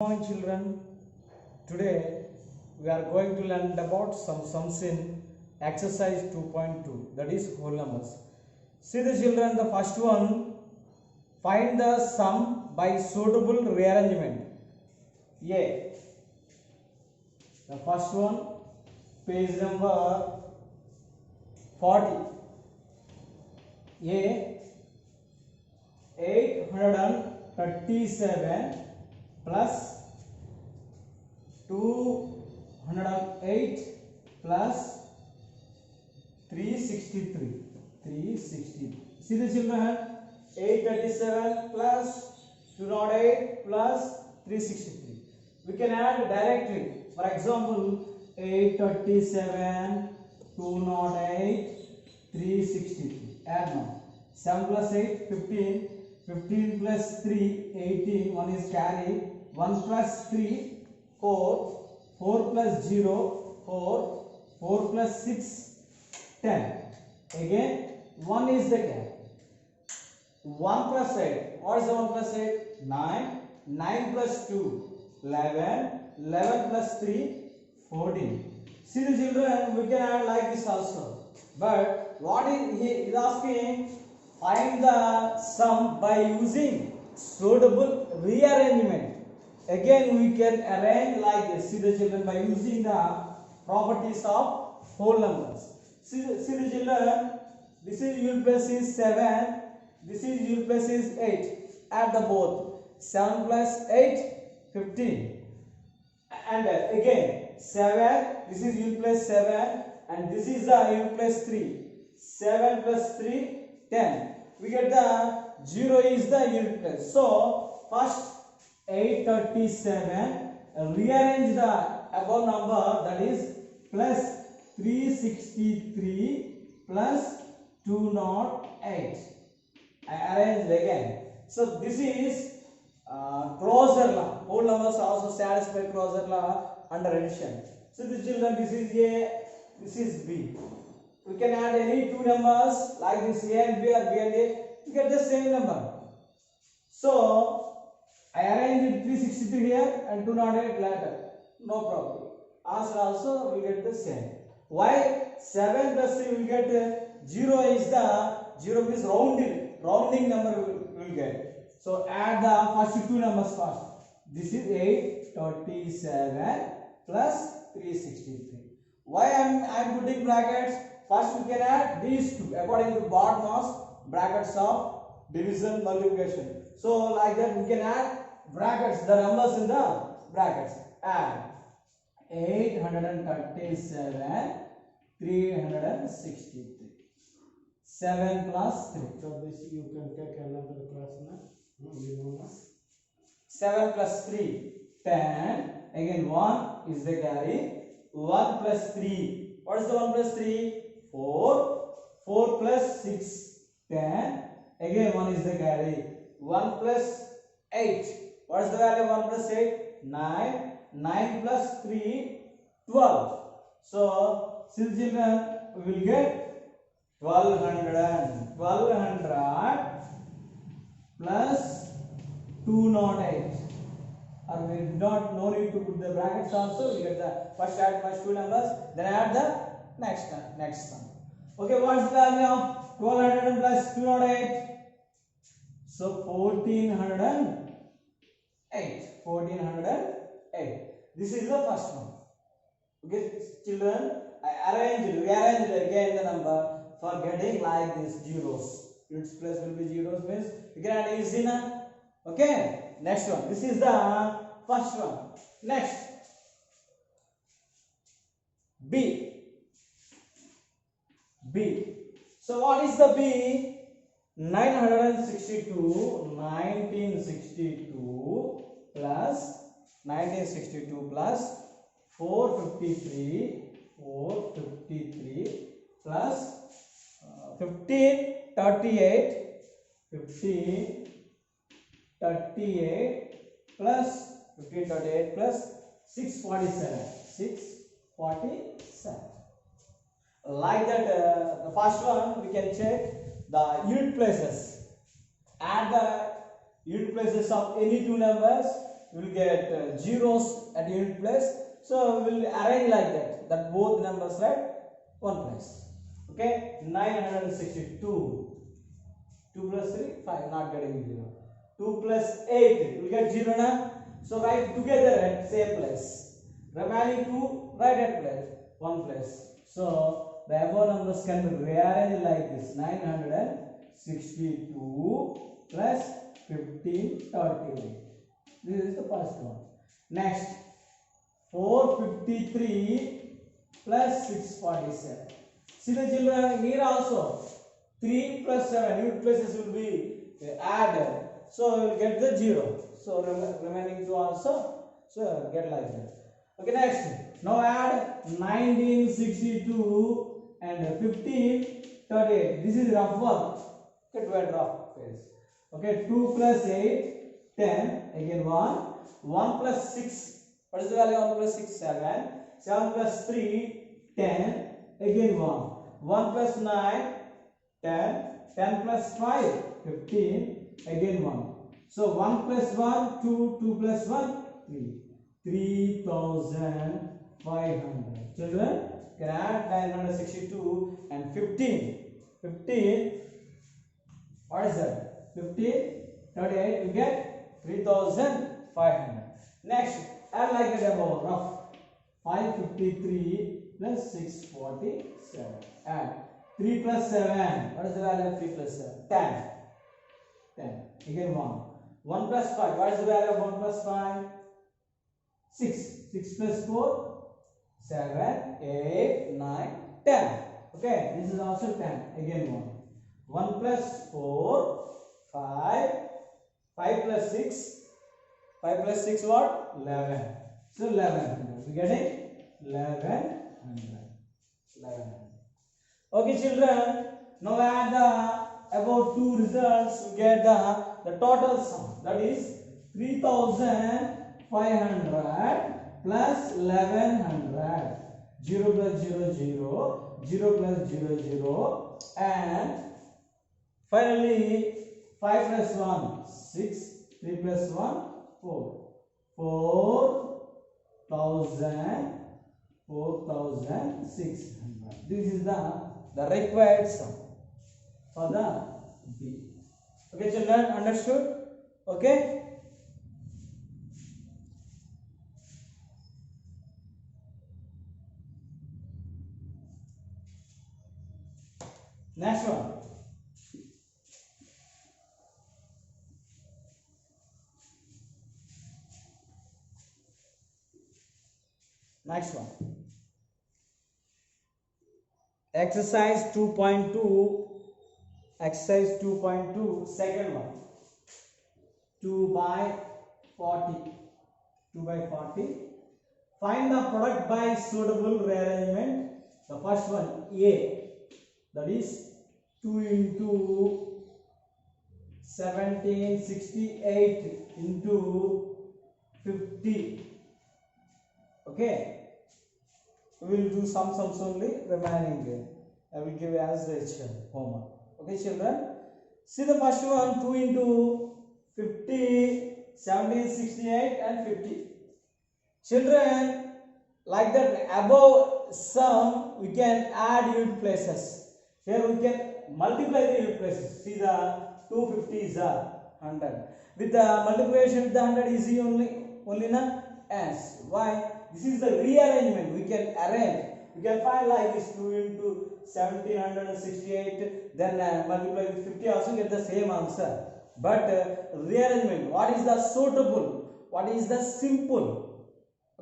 Morning children, today we are going to learn about some sums in exercise 2.2, that is whole numbers. See the children, the first one, find the sum by suitable rearrangement. A, the first one, page number 40. A, 837 plus 208 plus 363. See the children, 837 plus 208 plus 363. We can add directly. For example, 837, 208, 363. Add now. 7 plus 8, 15. 15 plus 3, 18. 1 is carried. 1 plus 3, 4. 4 plus 0, 4. 4 plus 6, 10. Again, 1 is the carry. 1 plus 8. What is the 1 plus 8? 9. 9 plus 2, 11. 11 plus 3, 14. See the children, we can add like this also. But what he is asking, find the sum by using suitable rearrangement. Again, we can arrange like this. See the children, by using the properties of whole numbers. See the children, this is unit place is 7, this is unit place is 8. Add the both. 7 plus 8, 15. And again, 7, this is unit place 7, and this is the unit place 3. 7 plus 3, 10. We get the 0 is the unit place. So, first 837, rearrange the above number, that is plus 363 plus 208. I arrange again. So, this is closure law. Whole numbers also satisfy closure law under addition. So, the children, this is A, this is B. We can add any two numbers like this, A and B or B and A, to get the same number. So, I arranged 363 here and 208 later. No problem. Answer also will get the same. Why? 7 plus 3 will get 0 is the 0 means rounding number will get. So, add the first two numbers first. This is 837 plus 363. Why I am putting brackets? First we can add these two according to BODMAS brackets of division multiplication. So like that we can add brackets, the numbers in the brackets. Add 837, 363. 7 plus 3. So this you can take another class now. 7 plus 3, 10. Again 1 is the carry. 1 plus 3. What is the 1 plus 3? 4. 4 plus 6, 10. Again 1 is the carry. 1 plus 8. What is the value of 1 plus 8? 9. 9 plus 3, 12. So, children, we will get 1200. 1200 plus 208. Or we no need to put the brackets also. We get the first add first two numbers, then add the next sum. Okay, what is the value of 1200 plus 208? So 1408. 1408. This is the first one. Okay, children, I rearranged again the number for getting like this zeros. Units place will be zeros means you can add easy now. Okay, next one. This is the first one. Next, B. So what is the B? 1962 plus 453 plus 1538 plus 647. Like that, the first one we can check the unit places. Add the unit places of any two numbers we will get zeros at unit place. So we will arrange like that. That both numbers at one place. Okay, 962. 2 plus 3, 5, not getting 0. 2 plus 8, we get 0 now. So write together at same place. Remaining 2, write at place, one place. So the above numbers can be rearranged like this: 962 plus 1538. This is the first one. Next, 453 plus 647. See the children, here also 3 plus 7 unit places will be added, so we will get the 0. So remaining 2 also, so get like that. Okay, next, now add 1962 and 1538. This is rough work. Okay, to add rough phase. Okay, 2 plus 8, 10, again 1. 1 plus 6, what is the value of 1 plus 6? 7. 7 plus 3, 10, again 1. 1 plus 9, 10. 10 plus 5, 15, again 1. So 1 plus 1, 2, 2 plus 1, 3. 3,500. Children, can add 962 and 15. 15, what is that? 15, 38, you get 3,500. Next, add like that above, rough. 553 plus 647. Add 3 plus 7. What is the value of 3 plus 7? 10. 10. Again 1. 1 plus 5. What is the value of 1 plus 5? 6. 6 plus 4? 7, 8, 9, 10. Okay, this is also 10. Again 1. 1 plus 4, 5. 5 plus 6. 5 plus 6 what? 11. So 1100. We getting 1100. 1100. Okay, children. Now add the about two results. We get the total sum. That is 3,500 plus 1100. 0 plus 0, 0. 0 plus 0, 0. And finally 5 plus 1, 6. 3 plus 1, 4. 4,600. This is the required sum for the B. Okay, children, understood? Okay. Next one. Next one. Exercise 2.2. Exercise 2.2. Second one. 2 by 40. 2 by 40. Find the product by suitable rearrangement. The first one, A. That is 2 into 1768 into 50. Okay. We will do some sums only, remaining I will give as the homework. Okay, children. See the first one, 2 into 50, 1768 and 50. Children, like that above sum, we can add unit places. Here we can multiply the unit places. See the 250 is a 100. With the multiplication with the 100 easy only na? Yes. Why? This is the rearrangement. We can arrange. We can find like this 2 into 1768. Then multiply with 50 also get the same answer. But rearrangement. What is the suitable? What is the simple?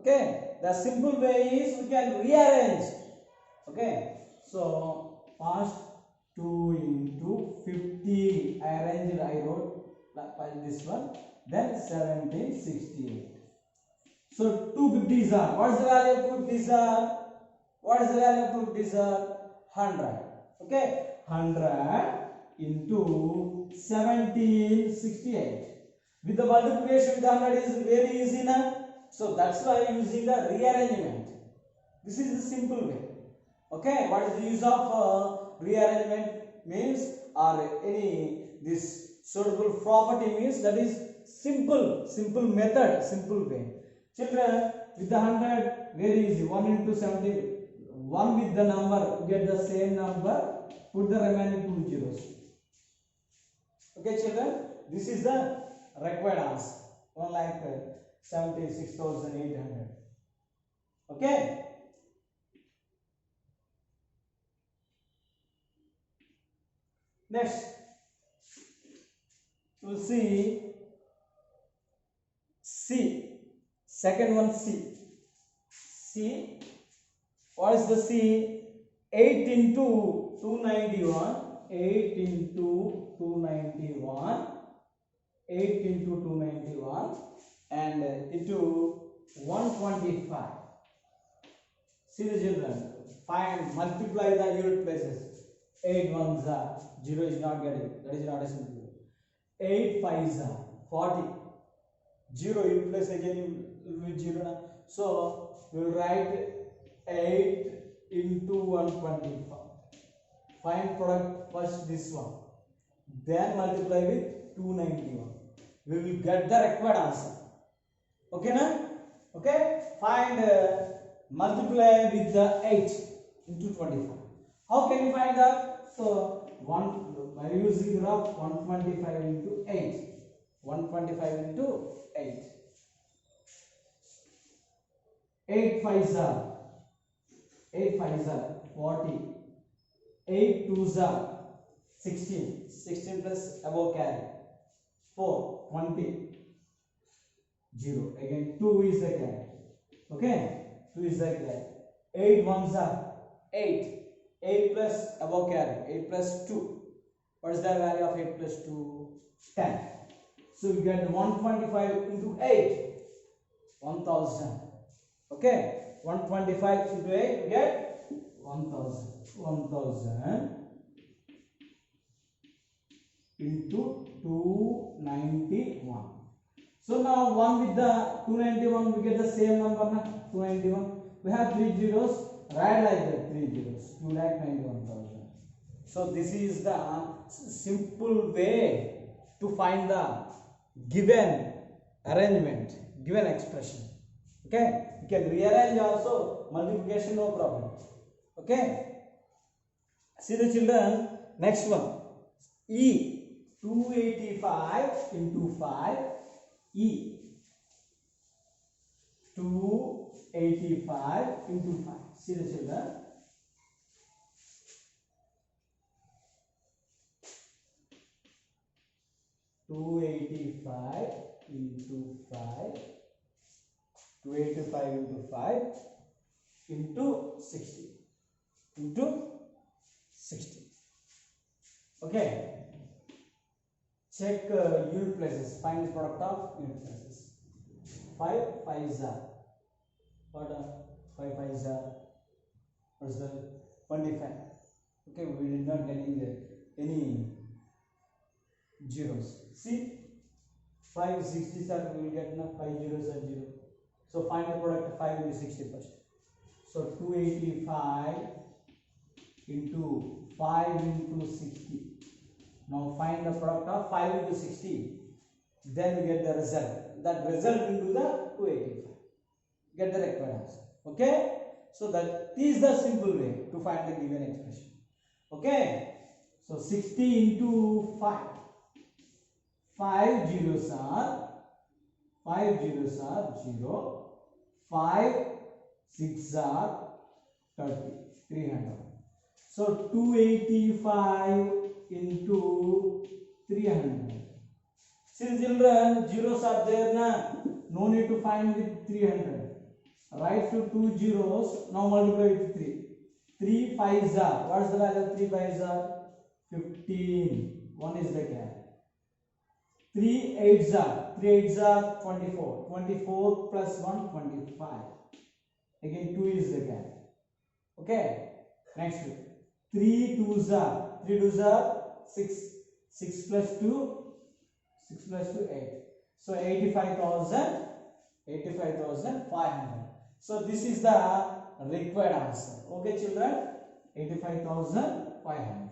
Okay. The simple way is we can rearrange. Okay. So first 2 into 50. I wrote like this one. Then 1768. So 250s are. What is the value of 250s are? What is the value of 250s are? 100. Okay. 100 into 1768. With the multiplication with the 100 is very easy now. So that's why using the rearrangement. This is the simple way. Okay. What is the use of rearrangement means or any this Suitable property means that is simple method, simple way. Children, with the 100, very easy. 1 into 70, 1 with the number, you get the same number, put the remaining 2 zeros. Okay, children, this is the required answer. 1,76,800. Okay. Next, we'll see C. Second one, C. C. What is the C? 8 into 291. 8 into 291. 8 into 291 and into 125. See the children. Find, multiply the unit places. 8 ones are 0 is not getting. That is not a simple. 8 fives are 40. 0 you place again with 0. So we will write 8 into 125. Find product first this one. Then multiply with 291. We will get the required answer. Okay, na? Okay. Find multiply with the 8 into 25. How can you find that? So by using rough 125 into 8. 125 into 8. 8 fives are 40. 8 twos are 16. 16 plus above carry. 4, 20. 0. Again 2 is the carry. Okay. 2 is the carry. 8 ones are 8. 8 plus above carry. 8 plus 2. What is the value of 8 plus 2? 10. So you get 125 into 8. 1000. Okay. 125 into 8 you get 1000. 1000 into 291. So now 1 with the 291 we get the same number na? 291. We have 3 zeros. Write like that, 3 zeros. 291,000. So this is the simple way to find the given arrangement, given expression. Okay. You can rearrange also multiplication, no problem. Okay. See the children. Next one. E. 285 into 5. E. 285 into 5. See the children. Two 285 into 5. 285 into 5 into 60. Into 60. Okay. Check unit places. Find the product of unit places. 5 fives are. What are 5 fives are? What's the 25? Okay, we did not get any zeros. See, 5 60s are, we will get 5 zeros are 0. So find the product of 5 into 60 first. So 285 into 5 into 60. Now find the product of 5 into 60. Then we get the result. That result into the 285. Get the required answer. Okay? So that is the simple way to find the given expression. Okay? So 60 into 5. 5 zeros are 0. 5 6 are 30. 300. So 285 into 300. Since children zeros are there na, no need to find with 300. Write to 2 zeros. Now multiply with 3. 3 fives are. What is the value of 3 fives are? 15. 1 is the carry. 3 eights are. 3 eights are 24. 24 plus 1 25. Again 2 is the carry. Okay. Next 3 twos are. 3 twos are 6. 6 plus 2. 6 plus 2 8. So 85,500. So this is the required answer. Okay children. 85,500.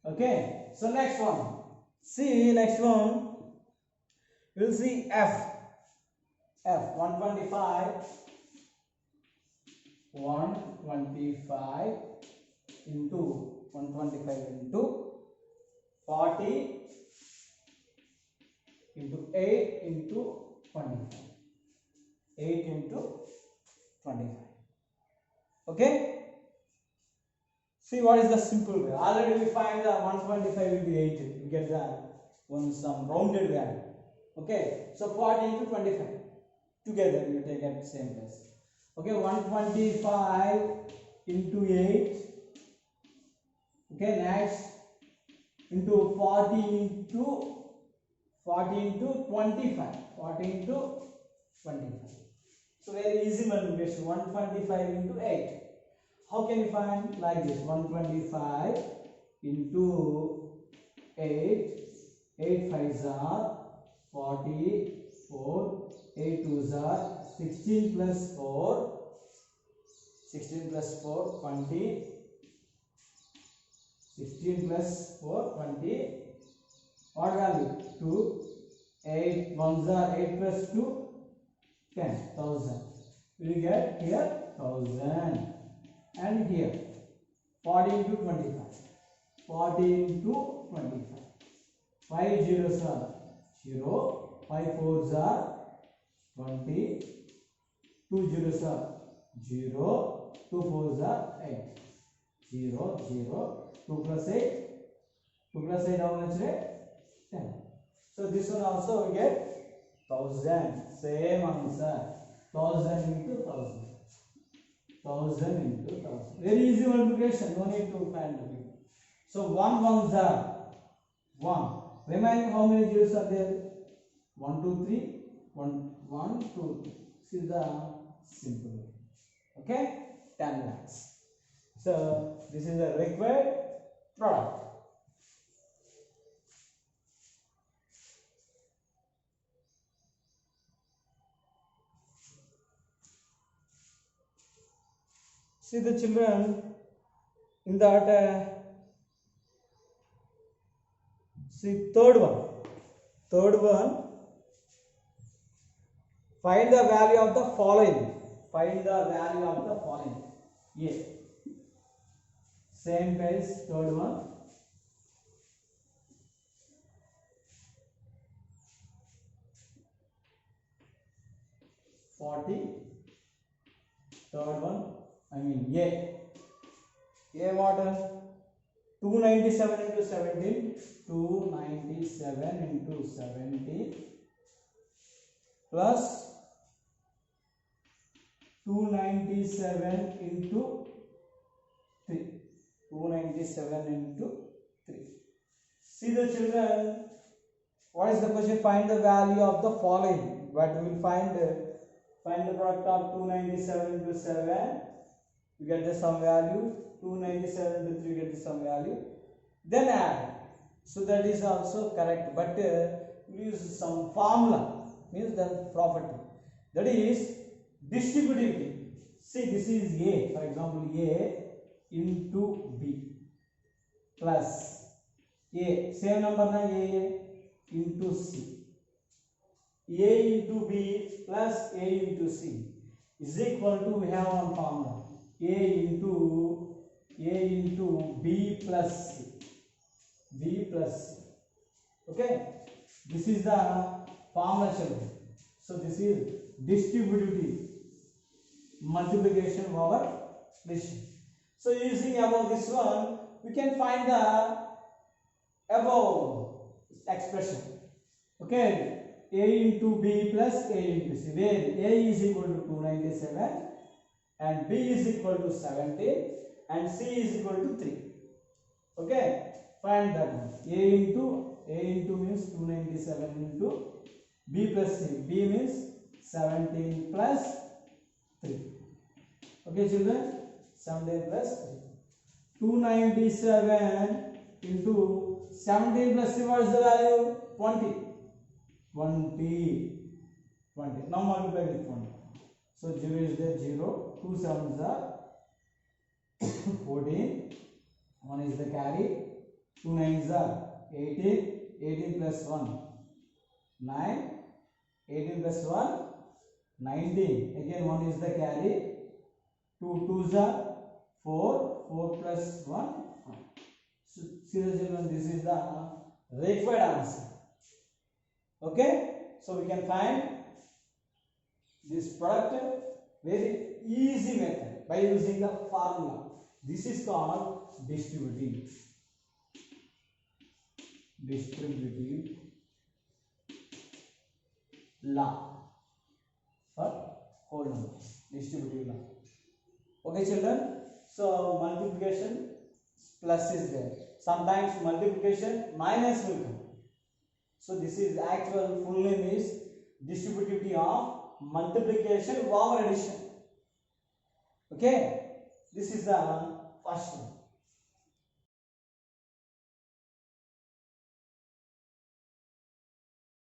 Okay. So next one. See next one. We'll see F. 125 into 125 into 40 into 8 into 25. 8 into 25. Okay. See what is the simple way. Already we find the 125 will be 8. We get the some rounded value. Okay. So 40 into 25. Together you take at same place. Okay. 125 into 8. Okay. Next into 40 into 25. 40 into 25. So very easy multiplication. 125 into 8. How can you find like this? 125 into 8. 8 5s are 44. 8 2s are 16 plus 4. 16 plus 4 20. 16 plus 4 20. What value? 2. 8 1s are 8 plus 2 10. 1000. We get here 1000. And here 40 into 25. 40 into 25. 5 zeros are 0. 5 4s are 20. 2 zeros are 0. 2 4s are 8. 0 0. 2 plus 8. 2 plus 8 how much rate? 10. So this one also we get 1000. Same answer. 1000 into 1000. 1000 into 1000. Very easy multiplication. No need to find the big. So 1 1s are 1. Remaining how many zeros are there? 1 2 3. 1 1 2 3. This is the simple way. Okay? 10 lakhs. So this is the required product. See the children in that see third one find the value of the following. Yes, same page. Third one, 40. Third one, I mean A what? 297 into 17. 297 into 17 plus 297 into 3. 297 into 3. See the children, what is the question? Find the value of the following. But we will find the product of 297 into 7. You get the sum value. 297 into 3, you get the sum value. Then add. So that is also correct. But we use some formula. Means the property. That is distributivity. See, this is A. For example, A into B plus A. Same number na A into C. A into B plus A into C is equal to, we have one formula. A into B plus C. B plus C. Okay. This is the formula children. So this is distributive multiplication of our addition. So using above this one, we can find the above expression. Okay. A into B plus A into C, where A is equal to 297 and B is equal to 17 and C is equal to 3. Okay, find that one. A into means 297 into B plus C. B means 17 plus 3. Okay children, 17 plus 3. 297 into 17 plus 3, what is the value? 20. 20. Now multiply with 20. So 0 is there, 0. 2 sevens are 14. 1 is the carry. 2 nines are 18. 18 plus 1 9, 18 plus 1 19, again 1 is the carry, 2 2s are 4, 4 plus 1 5. So serious children, this is the required answer. Okay, so we can find this product very easy method by using the formula. This is called distributive law for whole numbers. Distributive law. Okay children, so multiplication plus is there, sometimes multiplication minus will come. So this is actual full name is distributivity of multiplication over addition. Okay, this is the first one.